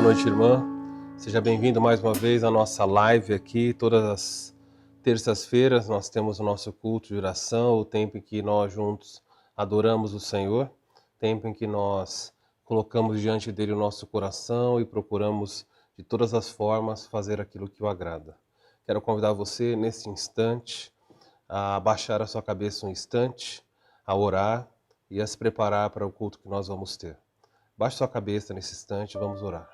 Boa noite, irmã. Seja bem-vindo mais uma vez à nossa live aqui. Todas as terças-feiras nós temos o nosso culto de oração, o tempo em que nós juntos adoramos o Senhor, tempo em que nós colocamos diante dele o nosso coração e procuramos de todas as formas fazer aquilo que o agrada. Quero convidar você nesse instante a abaixar a sua cabeça um instante, a orar e a se preparar para o culto que nós vamos ter. Baixe sua cabeça nesse instante e vamos orar.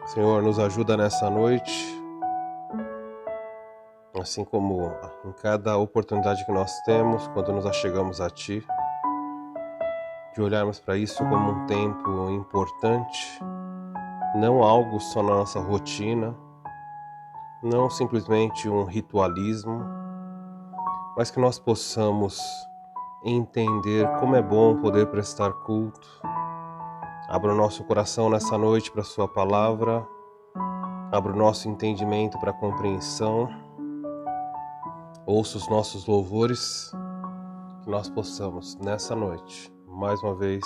Senhor, nos ajuda nessa noite, assim como em cada oportunidade que nós temos, quando nos achegamos a Ti, de olharmos para isso como um tempo importante, não algo só na nossa rotina, não simplesmente um ritualismo, mas que nós possamos entender como é bom poder prestar culto. Abra o nosso coração nessa noite para a Sua palavra, abra o nosso entendimento para a compreensão, ouça os nossos louvores, que nós possamos nessa noite, mais uma vez,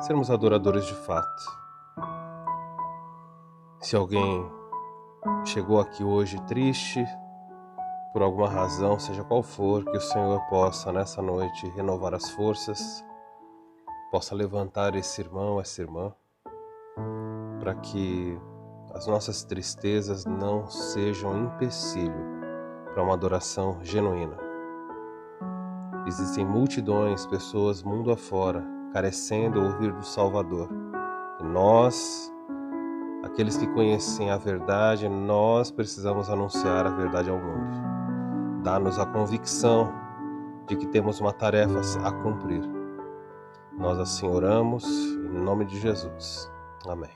sermos adoradores de fato. Se alguém chegou aqui hoje triste, por alguma razão, seja qual for, que o Senhor possa nessa noite renovar as forças, possa levantar esse irmão, essa irmã, para que as nossas tristezas não sejam empecilho para uma adoração genuína. Existem multidões, pessoas mundo afora, carecendo de ouvir do Salvador. E nós, aqueles que conhecem a verdade, nós precisamos anunciar a verdade ao mundo. Dá-nos a convicção de que temos uma tarefa a cumprir. Nós assim oramos, em nome de Jesus. Amém.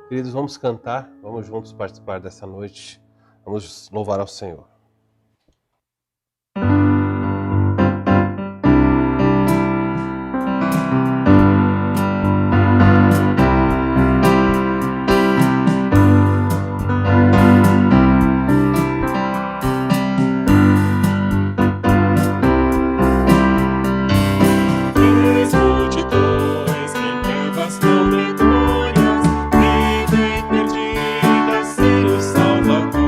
Queridos, vamos cantar, vamos juntos participar dessa noite, vamos louvar ao Senhor. Salvador,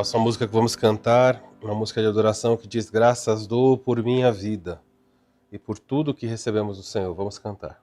Próxima música que vamos cantar, uma música de adoração que diz: graças dou por minha vida e por tudo que recebemos do Senhor. Vamos cantar.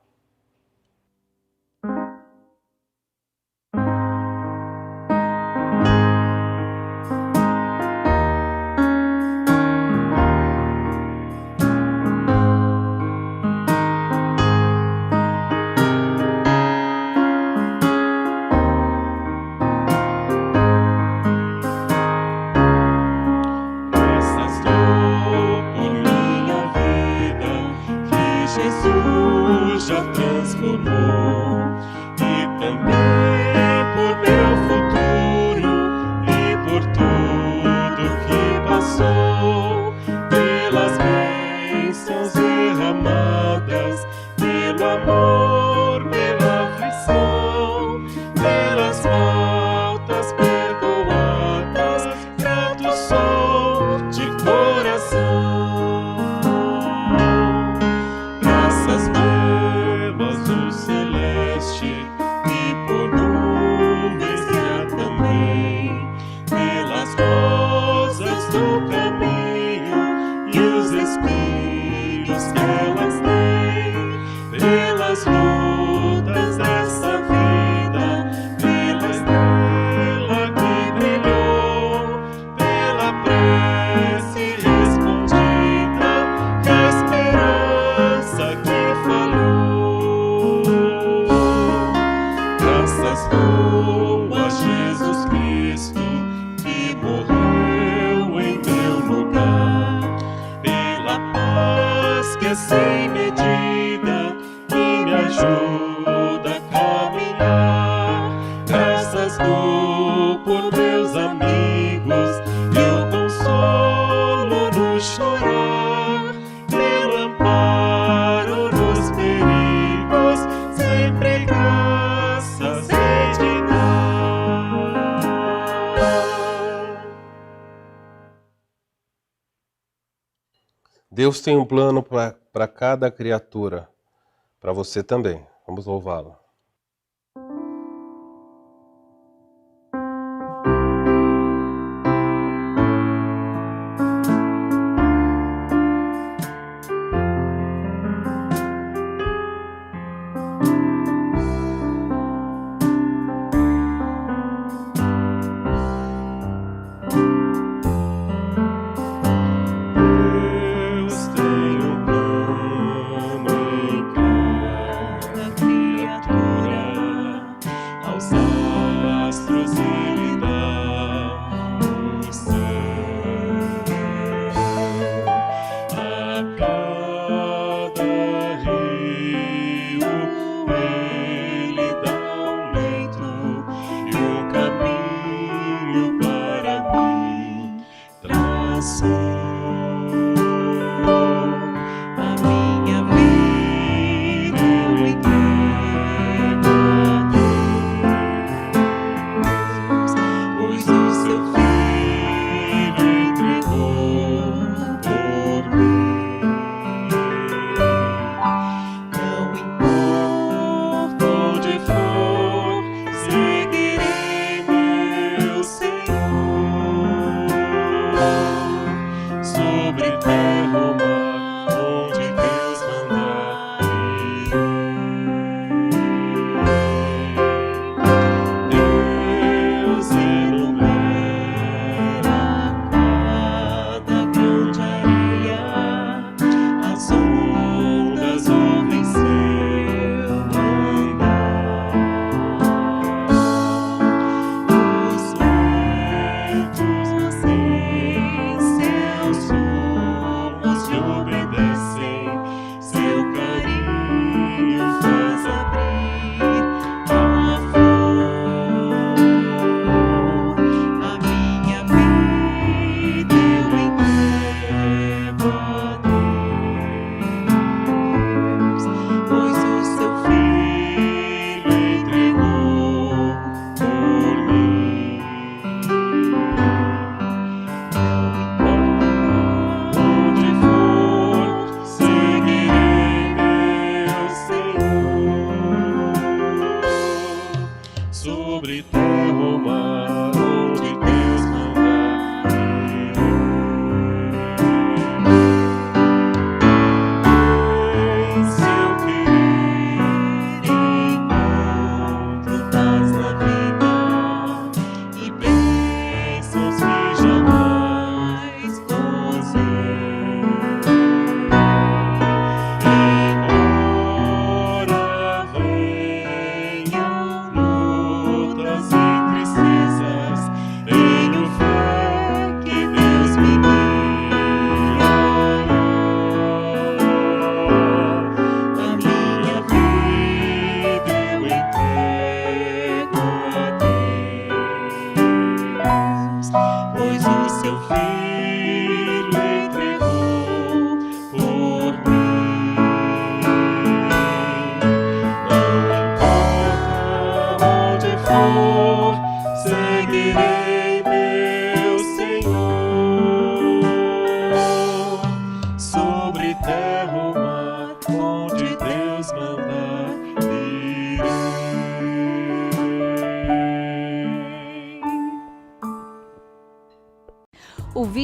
Deus tem um plano para cada criatura, para você também. Vamos louvá-lo. Deus tem um plano em cada criatura.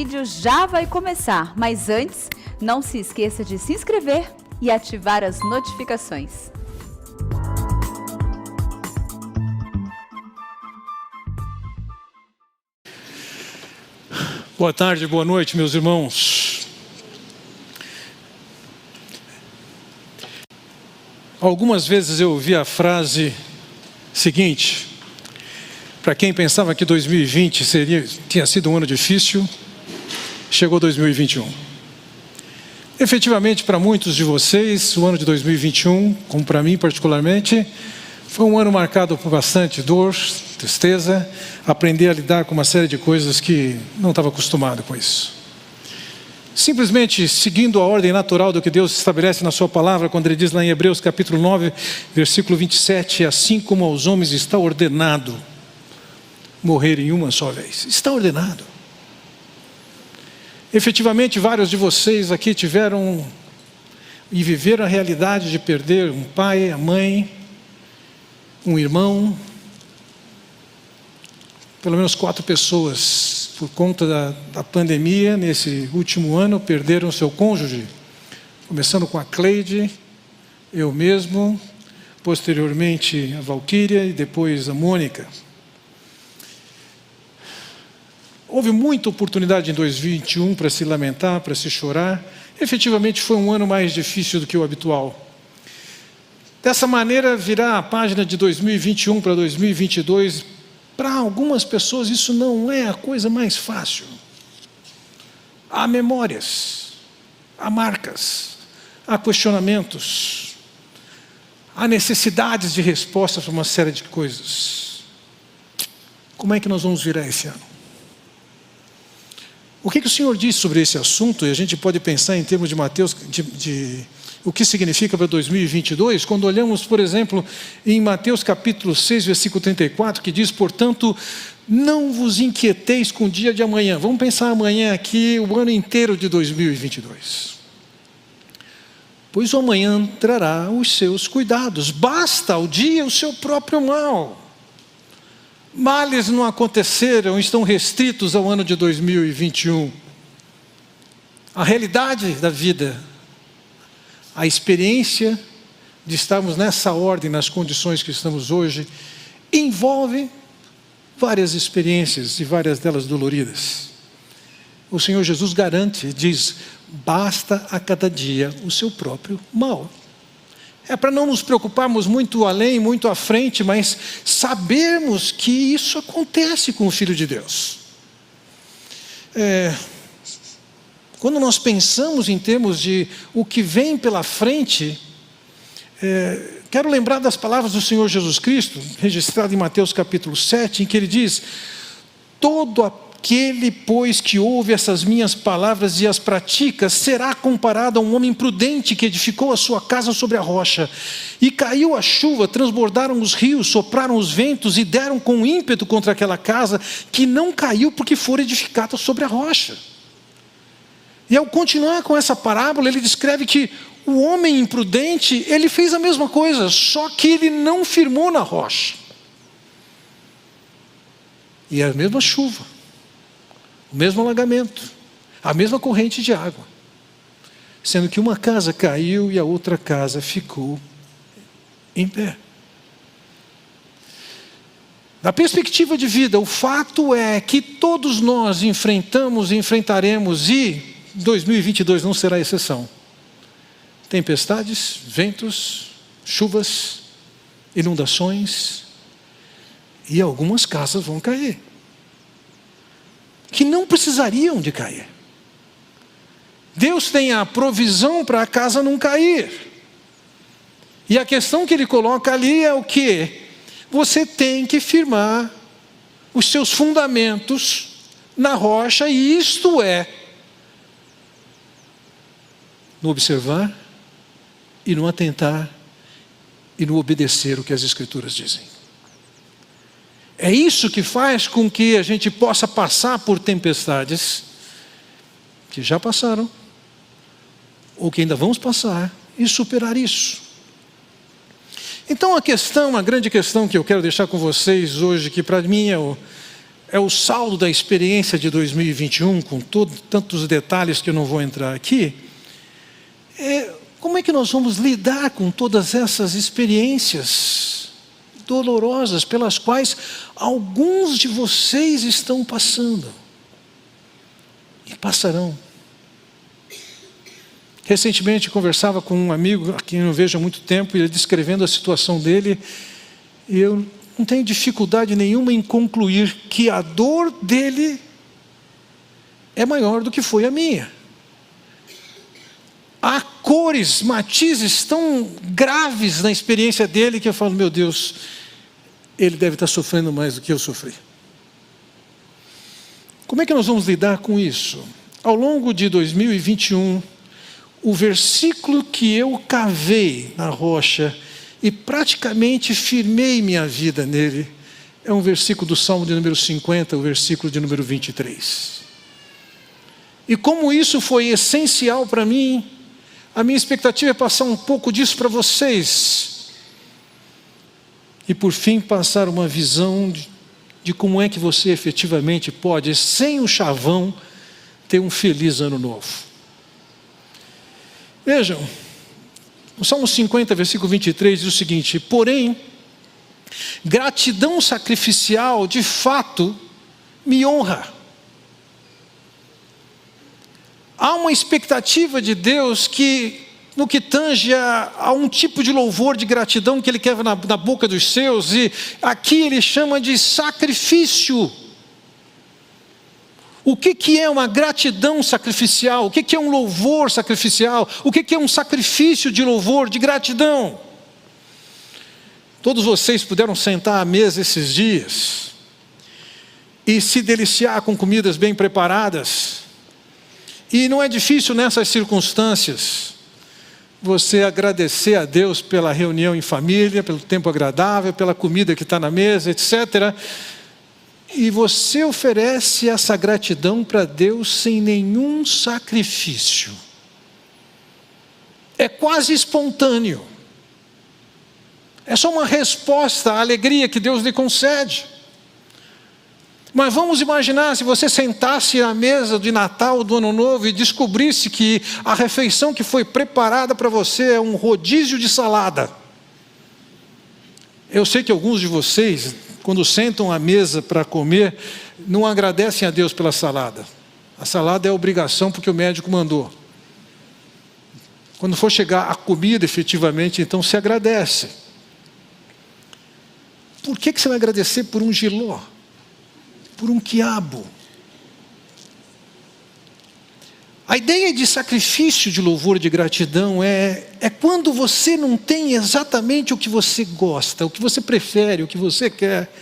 vídeo já vai começar, mas antes, não se esqueça de se inscrever e ativar as notificações. Boa tarde, boa noite, meus irmãos. Algumas vezes eu ouvi a frase seguinte: para quem pensava que 2020 tinha sido um ano difícil, chegou 2021. Efetivamente, para muitos de vocês, o ano de 2021, como para mim particularmente, foi um ano marcado por bastante dor, tristeza, aprender a lidar com uma série de coisas que não estava acostumado com isso. Simplesmente seguindo a ordem natural do que Deus estabelece na sua palavra, quando Ele diz lá em Hebreus capítulo 9, versículo 27, assim como aos homens está ordenado morrer em uma só vez. Está ordenado. Efetivamente, vários de vocês aqui tiveram e viveram a realidade de perder um pai, a mãe, um irmão. Pelo menos 4 pessoas, por conta da pandemia, nesse último ano, perderam seu cônjuge. Começando com a Cleide, eu mesmo, posteriormente a Valquíria e depois a Mônica. Houve muita oportunidade em 2021 para se lamentar, para se chorar. Efetivamente foi um ano mais difícil do que o habitual. Dessa maneira, virar a página de 2021 para 2022, para algumas pessoas isso não é a coisa mais fácil. Há memórias, há marcas, há questionamentos, há necessidades de resposta para uma série de coisas. Como é que nós vamos virar esse ano? O que o Senhor diz sobre esse assunto? E a gente pode pensar em termos de Mateus, o que significa para 2022, quando olhamos, por exemplo, em Mateus capítulo 6, versículo 34, que diz, portanto, não vos inquieteis com o dia de amanhã. Vamos pensar amanhã aqui, o ano inteiro de 2022. Pois o amanhã trará os seus cuidados. Basta ao dia o seu próprio mal. Males não aconteceram, estão restritos ao ano de 2021. A realidade da vida, a experiência de estarmos nessa ordem, nas condições que estamos hoje, envolve várias experiências e várias delas doloridas. O Senhor Jesus garante, diz, basta a cada dia o seu próprio mal. É para não nos preocuparmos muito além, muito à frente, mas sabermos que isso acontece com o Filho de Deus. Quando nós pensamos em termos de o que vem pela frente, quero lembrar das palavras do Senhor Jesus Cristo, registrado em Mateus capítulo 7, em que Ele diz, todo aquele, pois, que ouve essas minhas palavras e as pratica, será comparado a um homem prudente que edificou a sua casa sobre a rocha. E caiu a chuva, transbordaram os rios, sopraram os ventos e deram com ímpeto contra aquela casa, que não caiu porque fora edificada sobre a rocha. E ao continuar com essa parábola, ele descreve que o homem imprudente, ele fez a mesma coisa, só que ele não firmou na rocha. E a mesma chuva, o mesmo alagamento, a mesma corrente de água, sendo que uma casa caiu e a outra casa ficou em pé. Da perspectiva de vida, o fato é que todos nós enfrentamos e enfrentaremos, e 2022 não será exceção, tempestades, ventos, chuvas, inundações, e algumas casas vão cair, que não precisariam de cair. Deus tem a provisão para a casa não cair. E a questão que Ele coloca ali é o quê? Você tem que firmar os seus fundamentos na rocha, e isto é, no observar e no atentar e no obedecer o que as Escrituras dizem. É isso que faz com que a gente possa passar por tempestades que já passaram, ou que ainda vamos passar, e superar isso. Então a grande questão que eu quero deixar com vocês hoje, que para mim é o saldo da experiência de 2021, com tantos detalhes que eu não vou entrar aqui, como é que nós vamos lidar com todas essas experiências dolorosas pelas quais alguns de vocês estão passando e passarão. Recentemente conversava com um amigo a quem eu não vejo há muito tempo, e ele descrevendo a situação dele, e eu não tenho dificuldade nenhuma em concluir que a dor dele é maior do que foi a minha. Há cores, matizes tão graves na experiência dele que eu falo, meu Deus, ele deve estar sofrendo mais do que eu sofri. Como é que nós vamos lidar com isso? Ao longo de 2021, o versículo que eu cavei na rocha e praticamente firmei minha vida nele, é um versículo do Salmo de número 50, o versículo de número 23. E como isso foi essencial para mim, a minha expectativa é passar um pouco disso para vocês. E por fim passar uma visão de como é que você efetivamente pode, sem o chavão, ter um feliz ano novo. Vejam, o Salmo 50, versículo 23 diz o seguinte: porém, gratidão sacrificial de fato me honra. Há uma expectativa de Deus que, no que tange a um tipo de louvor de gratidão que Ele quer na boca dos seus, e aqui Ele chama de sacrifício. O que é uma gratidão sacrificial? O que é um louvor sacrificial? O que é um sacrifício de louvor, de gratidão? Todos vocês puderam sentar à mesa esses dias e se deliciar com comidas bem preparadas. E não é difícil nessas circunstâncias você agradecer a Deus pela reunião em família, pelo tempo agradável, pela comida que está na mesa, etc. E você oferece essa gratidão para Deus sem nenhum sacrifício. É quase espontâneo. É só uma resposta à alegria que Deus lhe concede. Mas vamos imaginar se você sentasse à mesa de Natal, do Ano Novo, e descobrisse que a refeição que foi preparada para você é um rodízio de salada. Eu sei que alguns de vocês, quando sentam à mesa para comer, não agradecem a Deus pela salada. A salada é obrigação porque o médico mandou. Quando for chegar a comida efetivamente, então se agradece. Por que você vai agradecer por um jiló? Por um quiabo? A ideia de sacrifício de louvor, de gratidão, é quando você não tem exatamente o que você gosta, o que você prefere, o que você quer,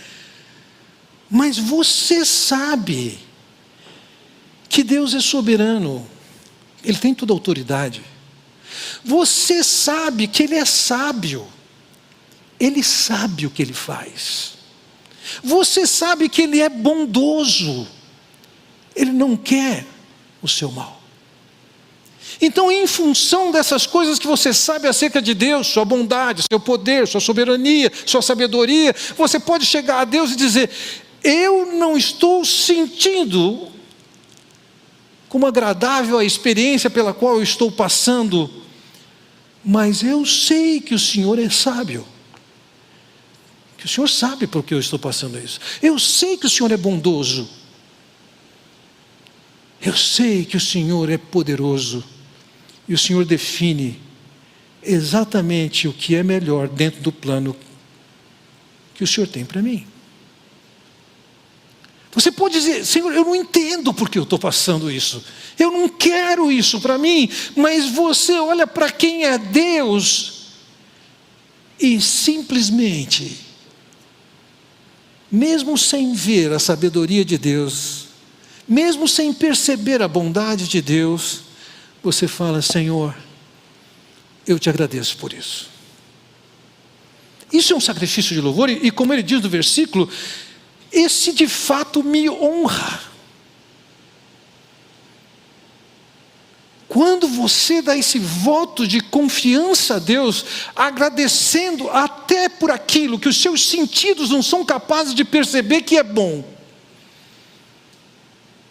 mas você sabe que Deus é soberano, Ele tem toda a autoridade. Você sabe que Ele é sábio, Ele sabe o que Ele faz. Você sabe que Ele é bondoso, Ele não quer o seu mal. Então, em função dessas coisas que você sabe acerca de Deus, sua bondade, seu poder, sua soberania, sua sabedoria, você pode chegar a Deus e dizer: eu não estou sentindo como agradável a experiência pela qual eu estou passando, mas eu sei que o Senhor é sábio. Que o Senhor sabe por que eu estou passando isso. Eu sei que o Senhor é bondoso. Eu sei que o Senhor é poderoso. E o Senhor define exatamente o que é melhor dentro do plano que o Senhor tem para mim. Você pode dizer: Senhor, eu não entendo por que eu estou passando isso. Eu não quero isso para mim. Mas você olha para quem é Deus e simplesmente, mesmo sem ver a sabedoria de Deus, mesmo sem perceber a bondade de Deus, você fala: Senhor, eu te agradeço por isso. Isso é um sacrifício de louvor, e como ele diz no versículo, esse de fato me honra. Quando você dá esse voto de confiança a Deus, agradecendo até por aquilo que os seus sentidos não são capazes de perceber que é bom,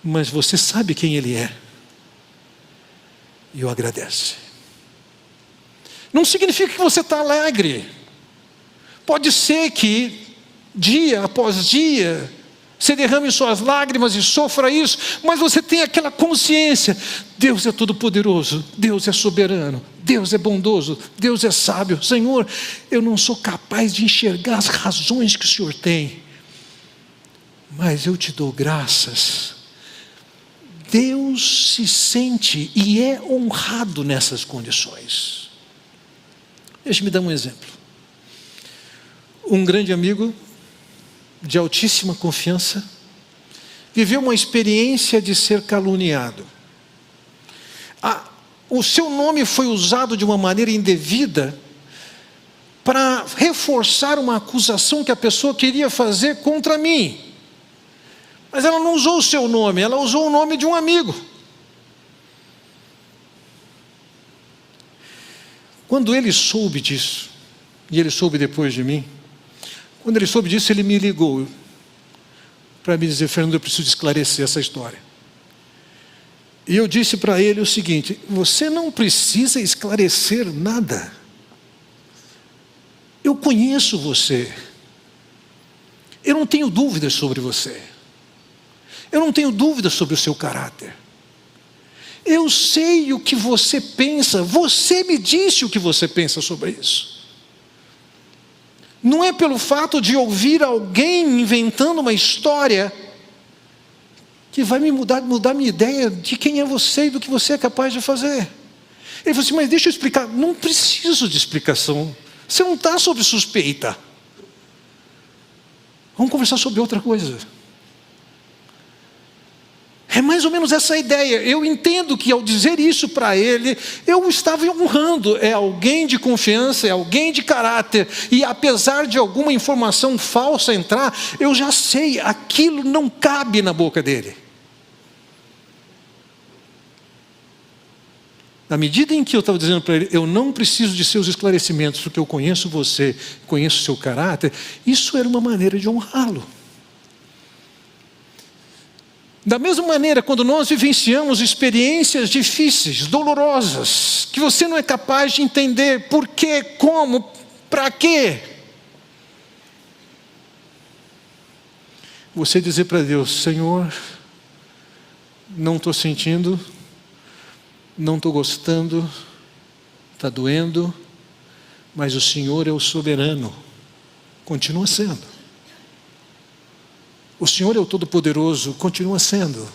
mas você sabe quem Ele é, e o agradece. Não significa que você está alegre. Pode ser que dia após dia você derrame suas lágrimas e sofra isso, mas você tem aquela consciência: Deus é todo-poderoso, Deus é soberano, Deus é bondoso, Deus é sábio. Senhor, eu não sou capaz de enxergar as razões que o Senhor tem, mas eu te dou graças. Deus se sente e é honrado nessas condições. Deixa-me dar um exemplo. Um grande amigo, de altíssima confiança, viveu uma experiência de ser caluniado. O seu nome foi usado de uma maneira indevida para reforçar uma acusação que a pessoa queria fazer contra mim. Mas ela não usou o seu nome, ela usou o nome de um amigo. Quando ele soube disso, e ele soube depois de mim, quando ele soube disso, ele me ligou para me dizer: Fernando, eu preciso esclarecer essa história. E eu disse para ele o seguinte: você não precisa esclarecer nada. Eu conheço você. Eu não tenho dúvidas sobre você. Eu não tenho dúvidas sobre o seu caráter. Eu sei o que você pensa. Você me disse o que você pensa sobre isso. Não é pelo fato de ouvir alguém inventando uma história que vai me mudar minha ideia de quem é você e do que você é capaz de fazer. Ele falou assim: mas deixa eu explicar. Não preciso de explicação. Você não está sob suspeita. Vamos conversar sobre outra coisa. É mais ou menos essa ideia. Eu entendo que ao dizer isso para ele, eu estava honrando. É alguém de confiança, é alguém de caráter. E apesar de alguma informação falsa entrar, eu já sei, aquilo não cabe na boca dele. Na medida em que eu estava dizendo para ele: eu não preciso de seus esclarecimentos, porque eu conheço você, conheço o seu caráter, isso era uma maneira de honrá-lo. Da mesma maneira, quando nós vivenciamos experiências difíceis, dolorosas, que você não é capaz de entender por quê, como, para quê, você dizer para Deus: Senhor, não estou sentindo, não estou gostando, está doendo, mas o Senhor é o soberano, continua sendo. O Senhor é o Todo-Poderoso, continua sendo.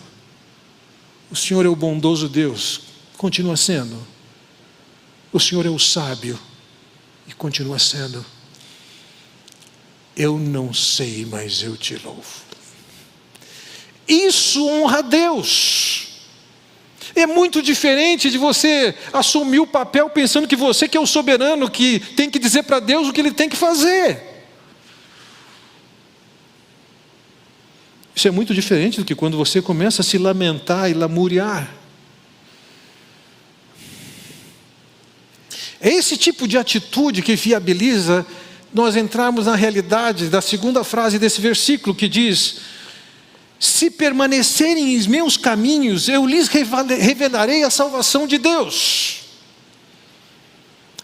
O Senhor é o bondoso Deus, continua sendo. O Senhor é o sábio e continua sendo. Eu não sei, mas eu te louvo. Isso honra a Deus. É muito diferente de você assumir o papel pensando que você que é o soberano, que tem que dizer para Deus o que Ele tem que fazer. Isso é muito diferente do que quando você começa a se lamentar e lamuriar. É esse tipo de atitude que viabiliza nós entrarmos na realidade da segunda frase desse versículo, que diz: se permanecerem em meus caminhos, eu lhes revelarei a salvação de Deus.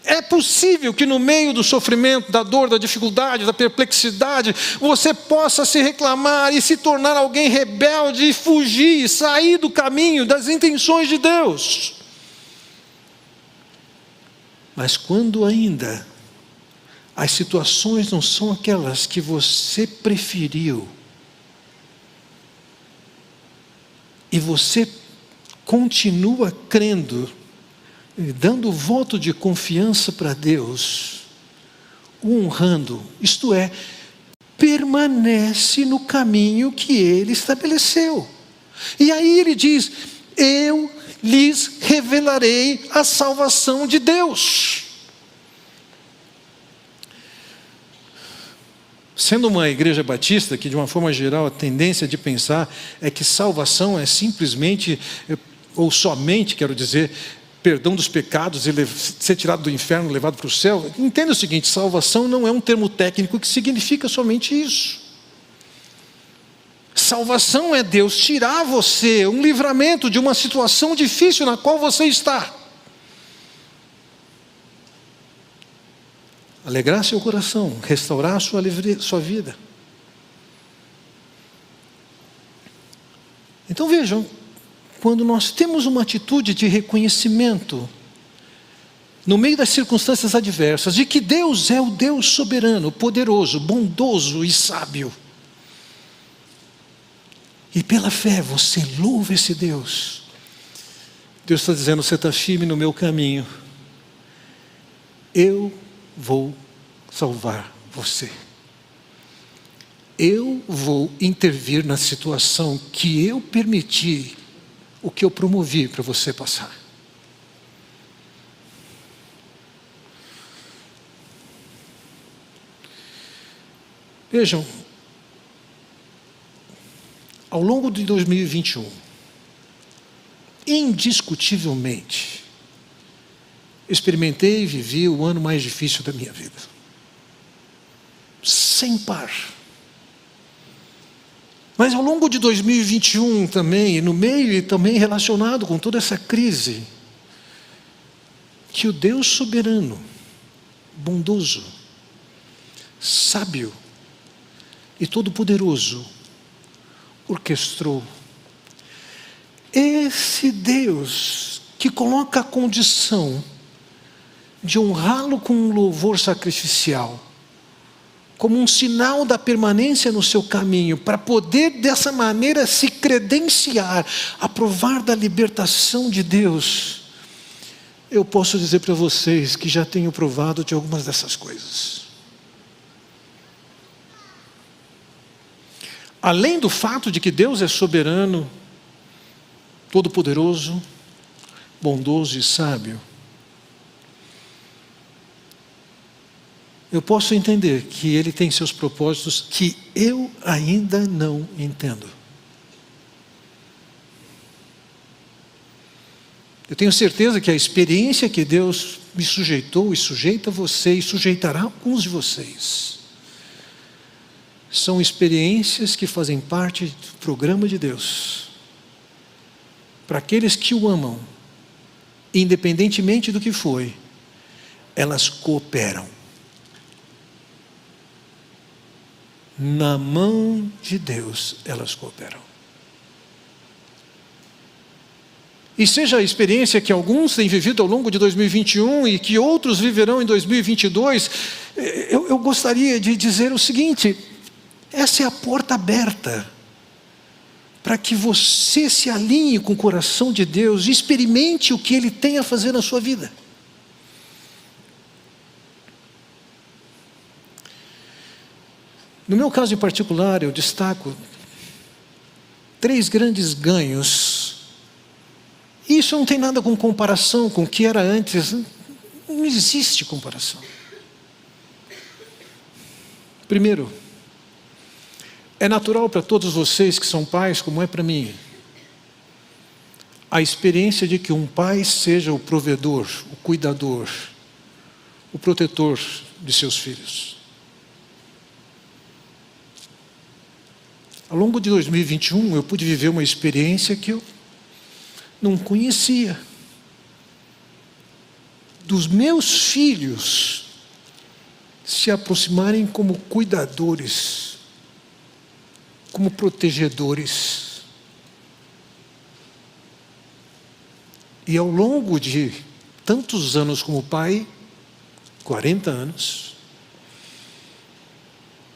É possível que no meio do sofrimento, da dor, da dificuldade, da perplexidade, você possa se reclamar e se tornar alguém rebelde e fugir, sair do caminho das intenções de Deus. Mas quando ainda as situações não são aquelas que você preferiu, e você continua crendo, dando voto de confiança para Deus, o honrando, isto é, permanece no caminho que Ele estabeleceu. E aí Ele diz: eu lhes revelarei a salvação de Deus. Sendo uma igreja batista, que de uma forma geral a tendência de pensar é que salvação é simplesmente, ou somente, quero dizer, perdão dos pecados e ser tirado do inferno, levado para o céu. Entenda o seguinte: salvação não é um termo técnico que significa somente isso. Salvação é Deus tirar você, um livramento de uma situação difícil na qual você está. Alegrar seu coração, restaurar sua vida. Então vejam, quando nós temos uma atitude de reconhecimento, no meio das circunstâncias adversas, de que Deus é o Deus soberano, poderoso, bondoso e sábio, e pela fé você louva esse Deus. Deus está dizendo, você está firme no meu caminho. Eu vou salvar você. Eu vou intervir na situação que eu permiti, o que eu promovi para você passar. Vejam, ao longo de 2021, indiscutivelmente, experimentei e vivi o ano mais difícil da minha vida. Sem par. Mas ao longo de 2021 também, no meio e também relacionado com toda essa crise, que o Deus soberano, bondoso, sábio e todo-poderoso orquestrou. Esse Deus que coloca a condição de honrá-lo com um louvor sacrificial, como um sinal da permanência no seu caminho, para poder dessa maneira se credenciar, a provar da libertação de Deus. Eu posso dizer para vocês que já tenho provado de algumas dessas coisas. Além do fato de que Deus é soberano, todo-poderoso, bondoso e sábio, eu posso entender que Ele tem seus propósitos que eu ainda não entendo. Eu tenho certeza que a experiência que Deus me sujeitou e sujeita você e sujeitará alguns de vocês, são experiências que fazem parte do programa de Deus, para aqueles que o amam, independentemente do que foi, elas cooperam. Na mão de Deus, elas cooperam. E seja a experiência que alguns têm vivido ao longo de 2021 e que outros viverão em 2022, eu gostaria de dizer o seguinte: essa é a porta aberta para que você se alinhe com o coração de Deus e experimente o que Ele tem a fazer na sua vida. No meu caso em particular, eu destaco 3 grandes ganhos. Isso não tem nada com comparação com o que era antes. Não existe comparação. Primeiro, é natural para todos vocês que são pais, como é para mim, a experiência de que um pai seja o provedor, o cuidador, o protetor de seus filhos. Ao longo de 2021, eu pude viver uma experiência que eu não conhecia. Dos meus filhos se aproximarem como cuidadores, como protegedores. E ao longo de tantos anos como pai, 40 anos,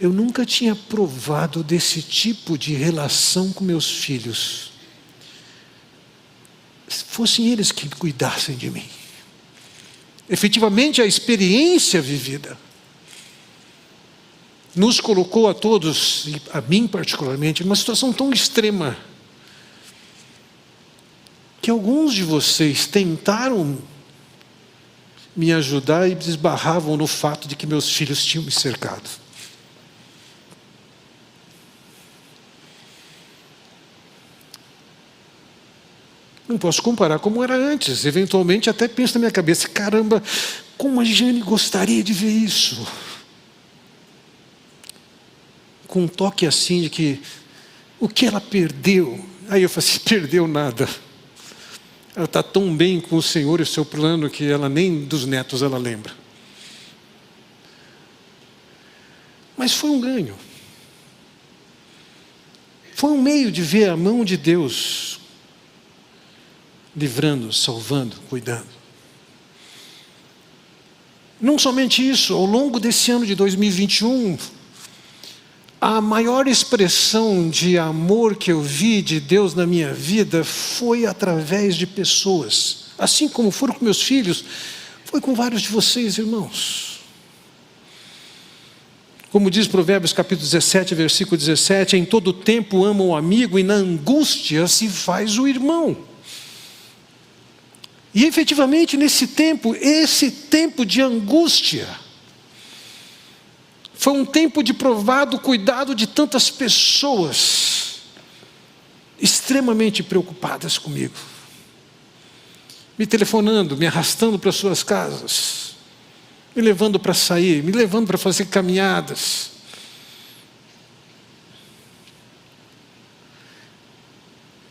eu nunca tinha provado desse tipo de relação com meus filhos. Fossem eles que cuidassem de mim. Efetivamente, a experiência vivida nos colocou a todos, e a mim particularmente, numa situação tão extrema, que alguns de vocês tentaram me ajudar e desbarravam no fato de que meus filhos tinham me cercado. Não posso comparar como era antes. Eventualmente até penso na minha cabeça, caramba, como a Jane gostaria de ver isso. Com um toque assim de que o que ela perdeu. Aí eu falei assim, perdeu nada. Ela está tão bem com o Senhor e o seu plano que ela nem dos netos ela lembra. Mas foi um ganho. Foi um meio de ver a mão de Deus livrando, salvando, cuidando. Não somente isso, ao longo desse ano de 2021, a maior expressão de amor que eu vi de Deus na minha vida foi através de pessoas. Assim como foram com meus filhos, foi com vários de vocês, irmãos. Como diz Provérbios capítulo 17, versículo 17, em todo tempo ama o amigo e na angústia se faz o irmão. E efetivamente nesse tempo, esse tempo de angústia, foi um tempo de provado cuidado de tantas pessoas extremamente preocupadas comigo, me telefonando, me arrastando para suas casas, me levando para sair, me levando para fazer caminhadas.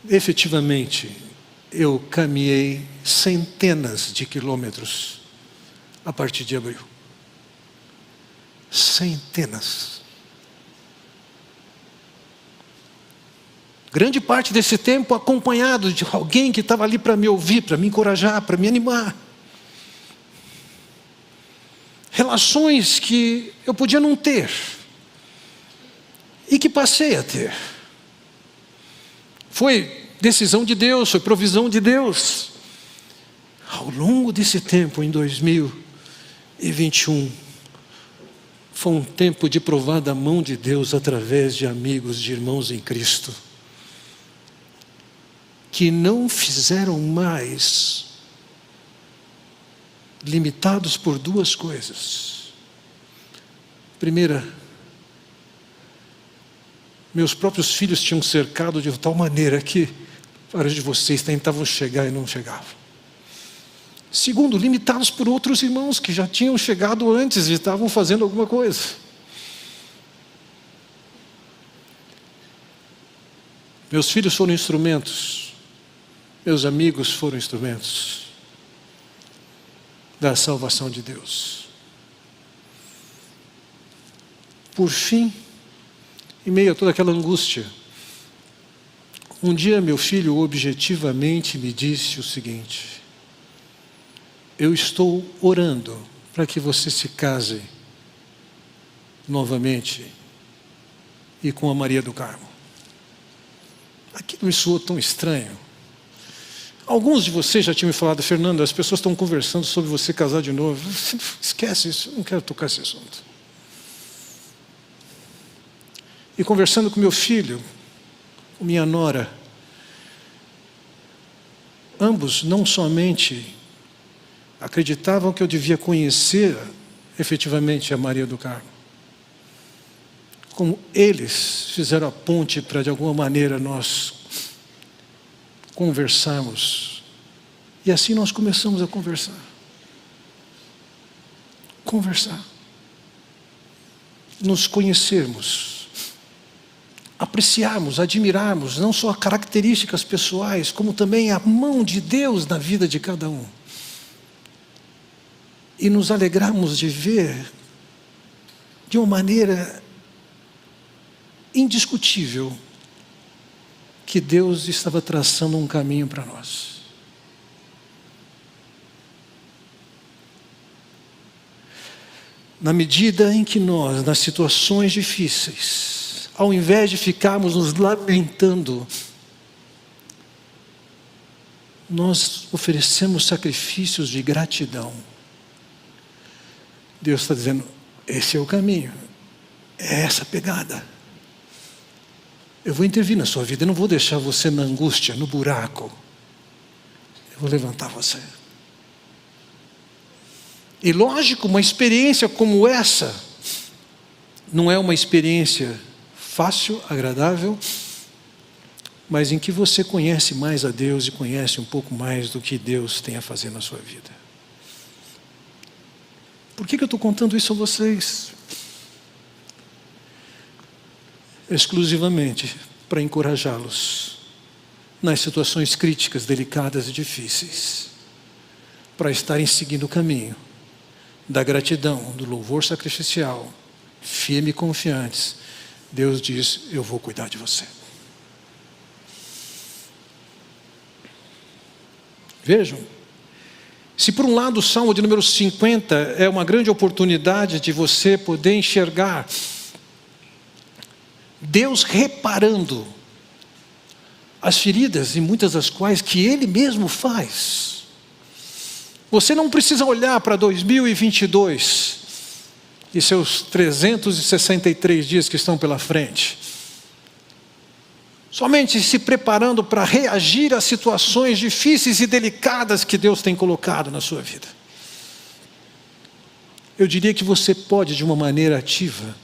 Efetivamente, eu caminhei centenas de quilômetros a partir de abril. Centenas. Grande parte desse tempo acompanhado de alguém que estava ali para me ouvir, para me encorajar, para me animar. Relações que eu podia não ter e que passei a ter. Foi decisão de Deus, foi provisão de Deus. Ao longo desse tempo, em 2021, foi um tempo de provar da mão de Deus através de amigos, de irmãos em Cristo, que não fizeram mais, limitados por duas coisas. Primeira, meus próprios filhos tinham cercado de tal maneira que vários de vocês tentavam chegar e não chegavam. Segundo, limitados por outros irmãos que já tinham chegado antes e estavam fazendo alguma coisa. Meus filhos foram instrumentos, meus amigos foram instrumentos da salvação de Deus. Por fim, em meio a toda aquela angústia, um dia meu filho objetivamente me disse o seguinte: eu estou orando para que você se case novamente e com a Maria do Carmo. Aquilo me soou tão estranho. Alguns de vocês já tinham me falado, Fernando, as pessoas estão conversando sobre você casar de novo. Esquece isso, eu não quero tocar esse assunto. E conversando com meu filho, com minha nora, ambos não somente acreditavam que eu devia conhecer efetivamente a Maria do Carmo, como eles fizeram a ponte para de alguma maneira nós conversarmos. E assim nós começamos a conversar. Conversar. Nos conhecermos. Apreciarmos, admirarmos, não só características pessoais, como também a mão de Deus na vida de cada um. E nos alegrarmos de ver, de uma maneira indiscutível, que Deus estava traçando um caminho para nós. Na medida em que nós, nas situações difíceis, ao invés de ficarmos nos lamentando, nós oferecemos sacrifícios de gratidão. Deus está dizendo, esse é o caminho, é essa a pegada. Eu vou intervir na sua vida, eu não vou deixar você na angústia, no buraco. Eu vou levantar você. E lógico, uma experiência como essa, não é uma experiência fácil, agradável, mas em que você conhece mais a Deus e conhece um pouco mais do que Deus tem a fazer na sua vida. Por que eu estou contando isso a vocês? Exclusivamente para encorajá-los nas situações críticas, delicadas e difíceis, para estarem seguindo o caminho da gratidão, do louvor sacrificial, firme e confiantes. Deus diz: eu vou cuidar de você. Vejam, se por um lado o Salmo de número 50 é uma grande oportunidade de você poder enxergar Deus reparando as feridas, e muitas das quais que Ele mesmo faz. Você não precisa olhar para 2022 e seus 363 dias que estão pela frente, somente se preparando para reagir a situações difíceis e delicadas que Deus tem colocado na sua vida. Eu diria que você pode, de uma maneira ativa,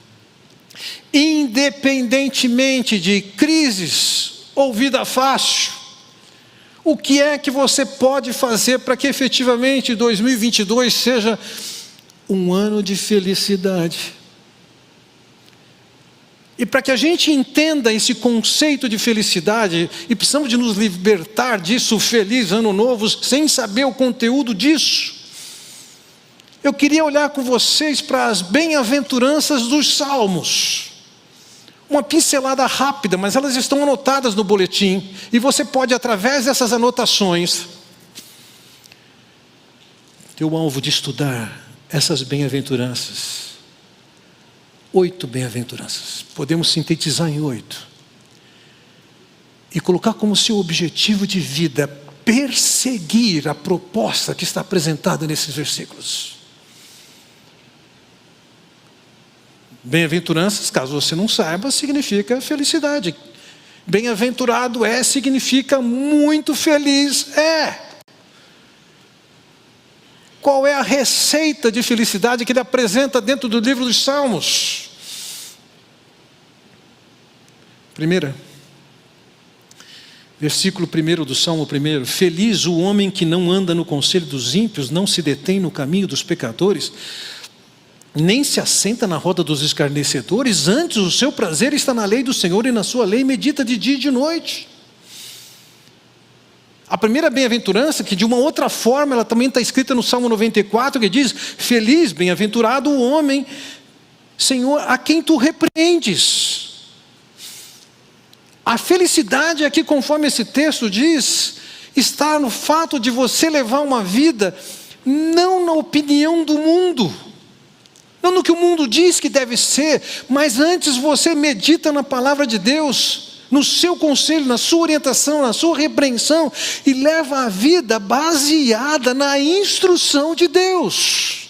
independentemente de crises ou vida fácil, o que é que você pode fazer para que efetivamente 2022 seja um ano de felicidade? E para que a gente entenda esse conceito de felicidade, e precisamos de nos libertar disso, feliz ano novo, sem saber o conteúdo disso, eu queria olhar com vocês para as bem-aventuranças dos Salmos. Uma pincelada rápida, mas elas estão anotadas no boletim, e você pode, através dessas anotações, ter o alvo de estudar essas bem-aventuranças. 8 bem-aventuranças, podemos sintetizar em 8, e colocar como seu objetivo de vida perseguir a proposta que está apresentada nesses versículos. Bem-aventuranças, caso você não saiba, significa felicidade. Bem-aventurado significa muito feliz Qual é a receita de felicidade que ele apresenta dentro do livro dos Salmos? Primeira, versículo 1 do Salmo 1: feliz o homem que não anda no conselho dos ímpios, não se detém no caminho dos pecadores, nem se assenta na roda dos escarnecedores, antes o seu prazer está na lei do Senhor, e na sua lei medita de dia e de noite. A primeira bem-aventurança, que de uma outra forma ela também está escrita no Salmo 94, que diz: feliz, bem-aventurado o homem, Senhor, a quem tu repreendes. A felicidade aqui, conforme esse texto diz, está no fato de você levar uma vida não na opinião do mundo, não no que o mundo diz que deve ser, mas antes você medita na palavra de Deus, no seu conselho, na sua orientação, na sua repreensão, e leva a vida baseada na instrução de Deus.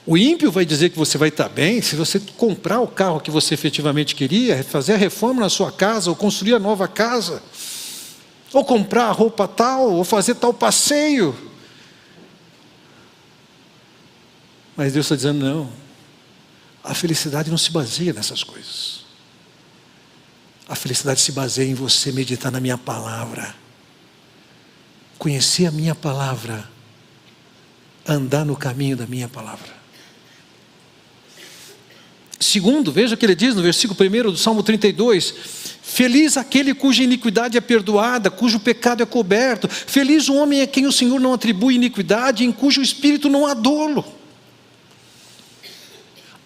O ímpio vai dizer que você vai estar bem se você comprar o carro que você efetivamente queria, fazer a reforma na sua casa, ou construir a nova casa, ou comprar a roupa tal, ou fazer tal passeio. Mas Deus está dizendo: não, a felicidade não se baseia nessas coisas. A felicidade se baseia em você meditar na minha palavra, conhecer a minha palavra, andar no caminho da minha palavra. Segundo, veja o que ele diz no versículo 1 do Salmo 32: feliz aquele cuja iniquidade é perdoada, cujo pecado é coberto. Feliz o homem a quem o Senhor não atribui iniquidade, em cujo espírito não há dolo.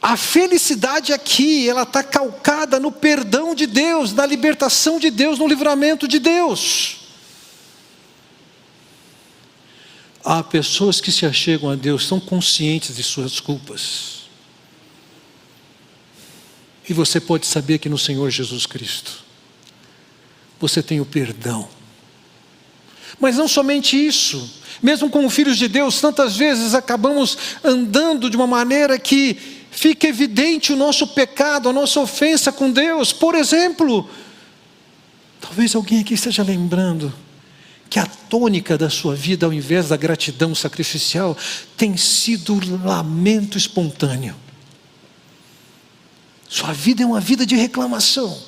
A felicidade aqui, ela está calcada no perdão de Deus, na libertação de Deus, no livramento de Deus. Há pessoas que se achegam a Deus, são conscientes de suas culpas. E você pode saber que no Senhor Jesus Cristo, você tem o perdão. Mas não somente isso, mesmo como filhos de Deus, tantas vezes acabamos andando de uma maneira que fica evidente o nosso pecado, a nossa ofensa com Deus. Por exemplo, talvez alguém aqui esteja lembrando que a tônica da sua vida, ao invés da gratidão sacrificial, tem sido o lamento espontâneo. Sua vida é uma vida de reclamação.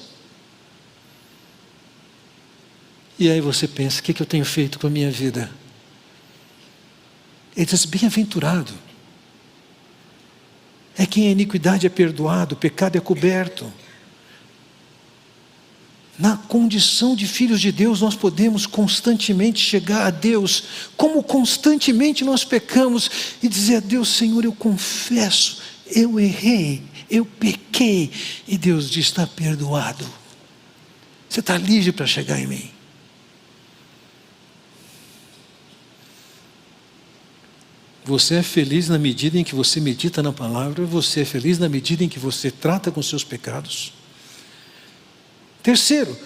E aí você pensa: o que eu tenho feito com a minha vida? Ele diz: bem-aventurado é que em iniquidade é perdoado, o pecado é coberto. Na condição de filhos de Deus, nós podemos constantemente chegar a Deus, como constantemente nós pecamos, e dizer a Deus: Senhor, eu confesso, eu errei, eu pequei, e Deus diz: está perdoado, você está livre para chegar em mim. Você é feliz na medida em que você medita na palavra, você é feliz na medida em que você trata com seus pecados. Terceiro,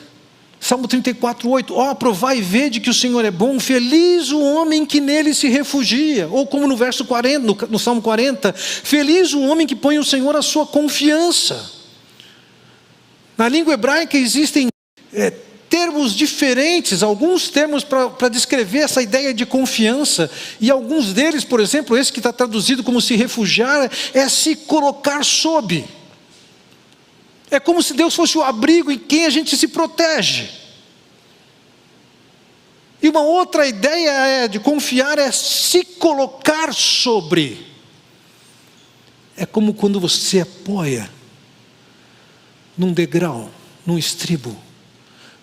Salmo 34:8, ó, provai e vede que o Senhor é bom, feliz o homem que nele se refugia. Ou como no verso 40, no Salmo 40, feliz o homem que põe o Senhor a sua confiança. Na língua hebraica existem termos diferentes, alguns termos para descrever essa ideia de confiança, e alguns deles, por exemplo, esse que está traduzido como se refugiar, é se colocar sob. É como se Deus fosse o abrigo em quem a gente se protege. E uma outra ideia de confiar é se colocar sobre. É como quando você apoia num degrau, num estribo.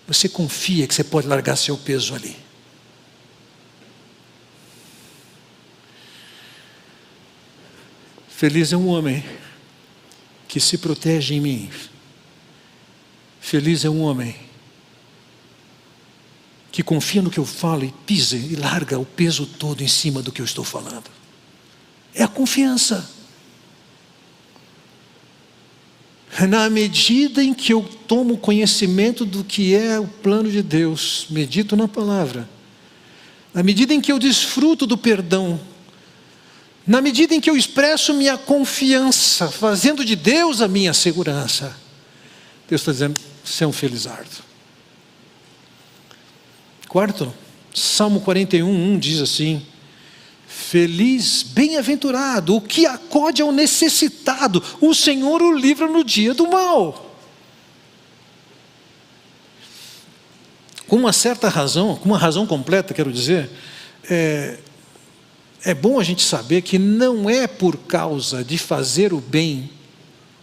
Você confia que você pode largar seu peso ali. Feliz é um homem que se protege em mim. Feliz é um homem que confia no que eu falo e pisa e larga o peso todo em cima do que eu estou falando. É a confiança. Na medida em que eu tomo conhecimento do que é o plano de Deus, medito na palavra, na medida em que eu desfruto do perdão, na medida em que eu expresso minha confiança, fazendo de Deus a minha segurança, Deus está dizendo: você é um felizardo. Quarto, Salmo 41:1 diz assim: feliz, bem-aventurado o que acode ao necessitado, o Senhor o livra no dia do mal. Com uma certa razão, com uma razão completa, quero dizer, é bom a gente saber que não é por causa de fazer o bem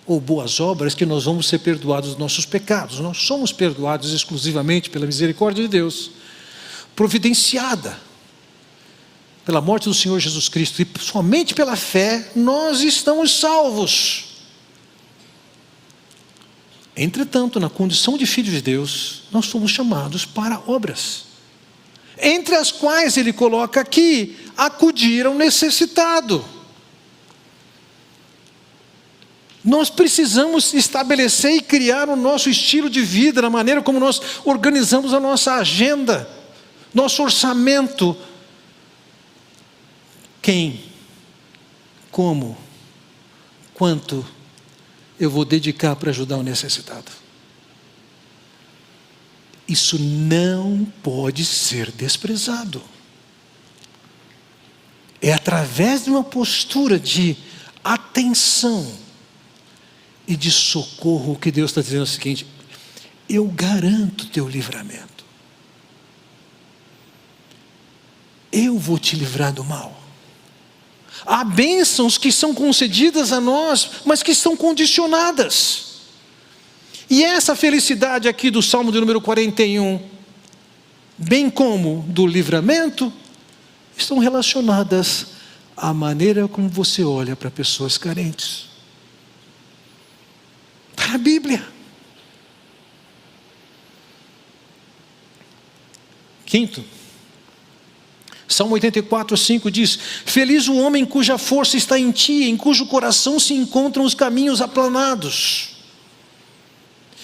ou boas obras que nós vamos ser perdoados dos nossos pecados. Nós somos perdoados exclusivamente pela misericórdia de Deus, providenciada pela morte do Senhor Jesus Cristo, e somente pela fé nós estamos salvos. Entretanto, na condição de filhos de Deus, nós somos chamados para obras, entre as quais ele coloca aqui: acudir ao necessitado. Nós precisamos estabelecer e criar o nosso estilo de vida, na maneira como nós organizamos a nossa agenda, nosso orçamento. Quem, como, quanto eu vou dedicar para ajudar o necessitado. Isso não pode ser desprezado. É através de uma postura de atenção e de socorro que Deus está dizendo o seguinte: eu garanto teu livramento. Eu vou te livrar do mal. Há bênçãos que são concedidas a nós, mas que são condicionadas. E essa felicidade aqui do Salmo de número 41, bem como do livramento, estão relacionadas à maneira como você olha para pessoas carentes. Está na Bíblia. Quinto, Salmo 84:5 diz: feliz o homem cuja força está em ti, em cujo coração se encontram os caminhos aplanados.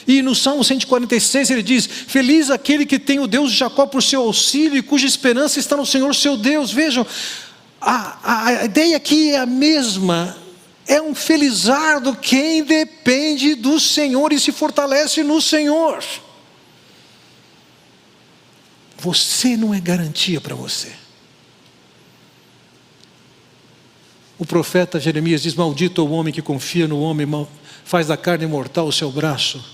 E no Salmo 146 ele diz: feliz aquele que tem o Deus de Jacó por seu auxílio e cuja esperança está no Senhor seu Deus. Vejam, a ideia aqui é a mesma. É um felizardo quem depende do Senhor e se fortalece no Senhor. Você não é garantia para você. O profeta Jeremias diz: maldito é o homem que confia no homem, faz da carne mortal o seu braço.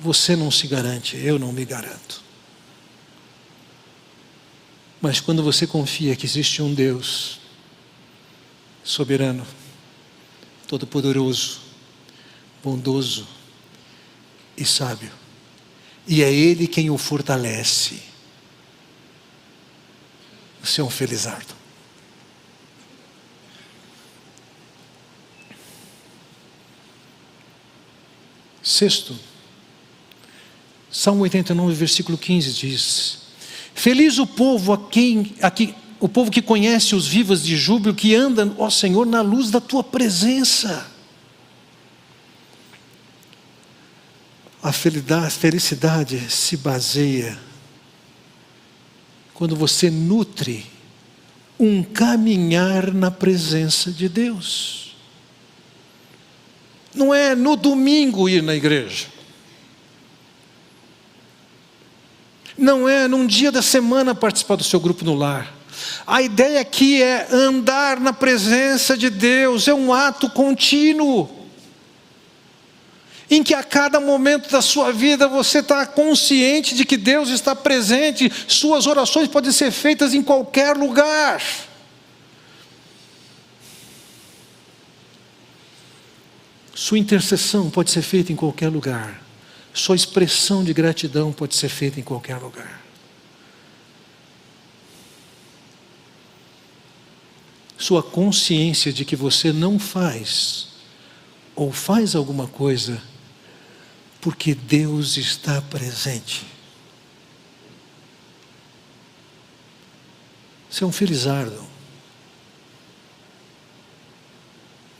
Você não se garante, eu não me garanto. Mas quando você confia que existe um Deus soberano, todo-poderoso, bondoso e sábio. E é Ele quem o fortalece. Você é um felizardo. Sexto, Salmo 89, versículo 15 diz: feliz o povo o povo que conhece os vivas de júbilo, que anda, ó Senhor, na luz da tua presença. A felicidade se baseia quando você nutre um caminhar na presença de Deus. Não é no domingo ir na igreja. Não é num dia da semana participar do seu grupo no lar. A ideia aqui é andar na presença de Deus, é um ato contínuo, em que a cada momento da sua vida você está consciente de que Deus está presente. Suas orações podem ser feitas em qualquer lugar. Sua intercessão pode ser feita em qualquer lugar. Sua expressão de gratidão pode ser feita em qualquer lugar. Sua consciência de que você não faz, ou faz alguma coisa, porque Deus está presente. Você é um felizardo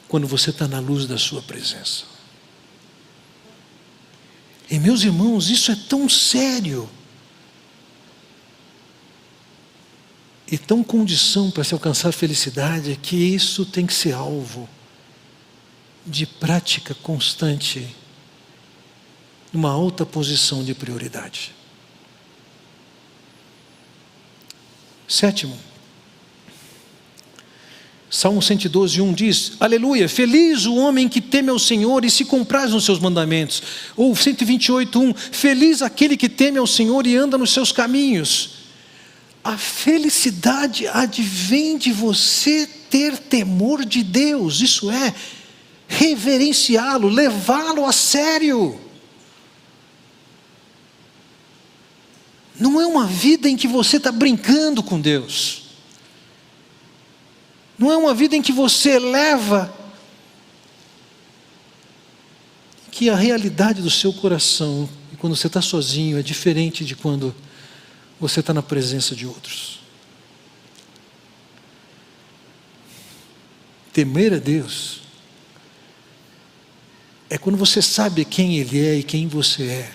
quando você está na luz da sua presença. E meus irmãos, isso é tão sério e tão condição para se alcançar felicidade, que isso tem que ser alvo de prática constante, numa alta posição de prioridade. Sétimo, Salmo 112, 1 diz: aleluia, feliz o homem que teme ao Senhor e se compraz nos seus mandamentos. Ou 128, 1, feliz aquele que teme ao Senhor e anda nos seus caminhos. A felicidade advém de você ter temor de Deus, isso é, reverenciá-lo, levá-lo a sério. Não é uma vida em que você está brincando com Deus. Não é uma vida em que você leva que a realidade do seu coração, e quando você está sozinho, é diferente de quando você está na presença de outros. Temer a Deus é quando você sabe quem Ele é e quem você é.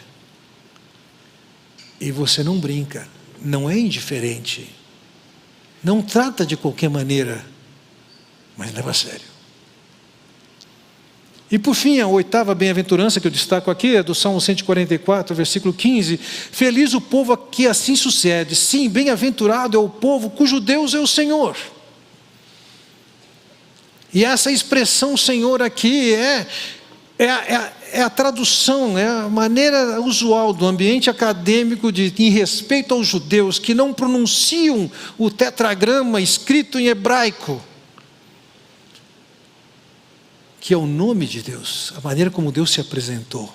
E você não brinca, não é indiferente, não trata de qualquer maneira, mas leva a sério. E por fim, a oitava bem-aventurança que eu destaco aqui é do Salmo 144, versículo 15. Feliz o povo a que assim sucede. Sim, bem-aventurado é o povo cujo Deus é o Senhor. E essa expressão Senhor aqui é a tradução, é a maneira usual do ambiente acadêmico em respeito aos judeus que não pronunciam o tetragrama escrito em hebraico, que é o nome de Deus, a maneira como Deus se apresentou.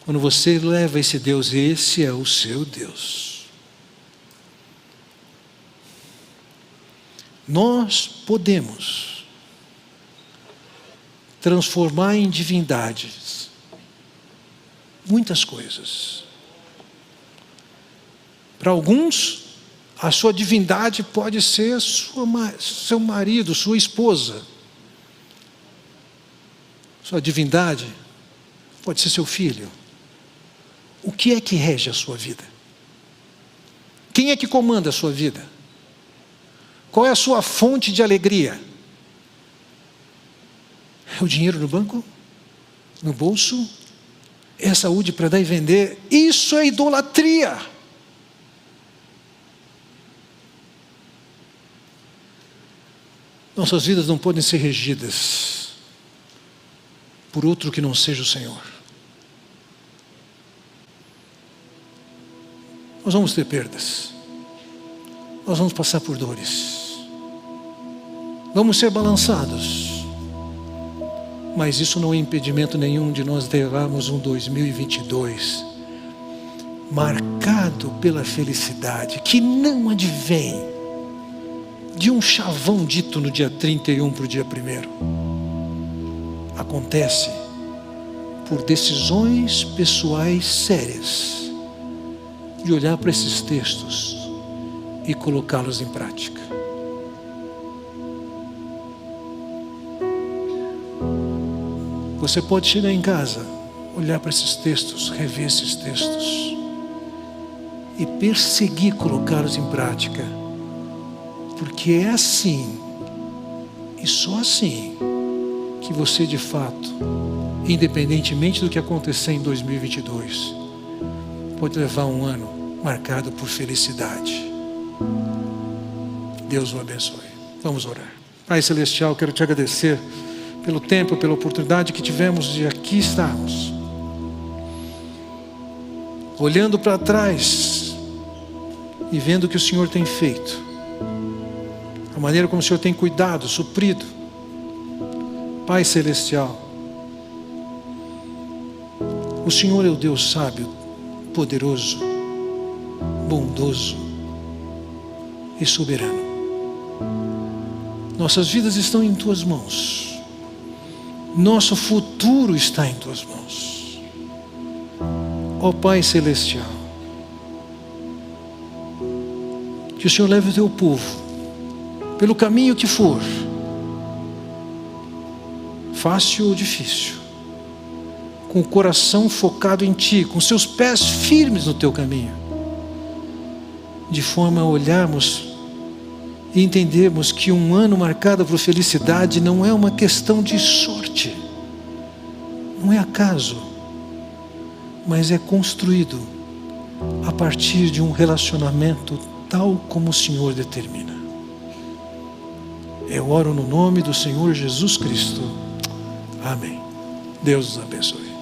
Quando você leva esse Deus, esse é o seu Deus. Nós podemos transformar em divindades muitas coisas. Para alguns, a sua divindade pode ser seu marido, sua esposa. Sua divindade pode ser seu filho. O que é que rege a sua vida? Quem é que comanda a sua vida? Qual é a sua fonte de alegria? É o dinheiro no banco? No bolso? É a saúde para dar e vender? Isso é idolatria. Nossas vidas não podem ser regidas por outro que não seja o Senhor. Nós vamos ter perdas. Nós vamos passar por dores. Vamos ser balançados. Mas isso não é impedimento nenhum de nós levarmos um 2022 marcado pela felicidade, que não advém de um chavão dito no dia 31 para o dia 1º. Acontece por decisões pessoais sérias, de olhar para esses textos e colocá-los em prática. Você pode chegar em casa, olhar para esses textos, rever esses textos e perseguir colocá-los em prática, porque é assim e só assim que você de fato, independentemente do que acontecer em 2022, pode levar um ano marcado por felicidade. Deus o abençoe. Vamos orar. Pai Celestial, quero te agradecer pelo tempo, pela oportunidade que tivemos de aqui estarmos, olhando para trás e vendo o que o Senhor tem feito, a maneira como o Senhor tem cuidado, suprido. Pai Celestial, o Senhor é o Deus sábio, poderoso, bondoso e soberano. Nossas vidas estão em tuas mãos. Nosso futuro está em tuas mãos. Ó Pai Celestial, que o Senhor leve o teu povo pelo caminho que for, fácil ou difícil, com o coração focado em Ti, com seus pés firmes no Teu caminho, de forma a olharmos e entendermos que um ano marcado por felicidade não é uma questão de sorte, não é acaso, mas é construído a partir de um relacionamento tal como o Senhor determina. Eu oro no nome do Senhor Jesus Cristo. Amém. Deus os abençoe.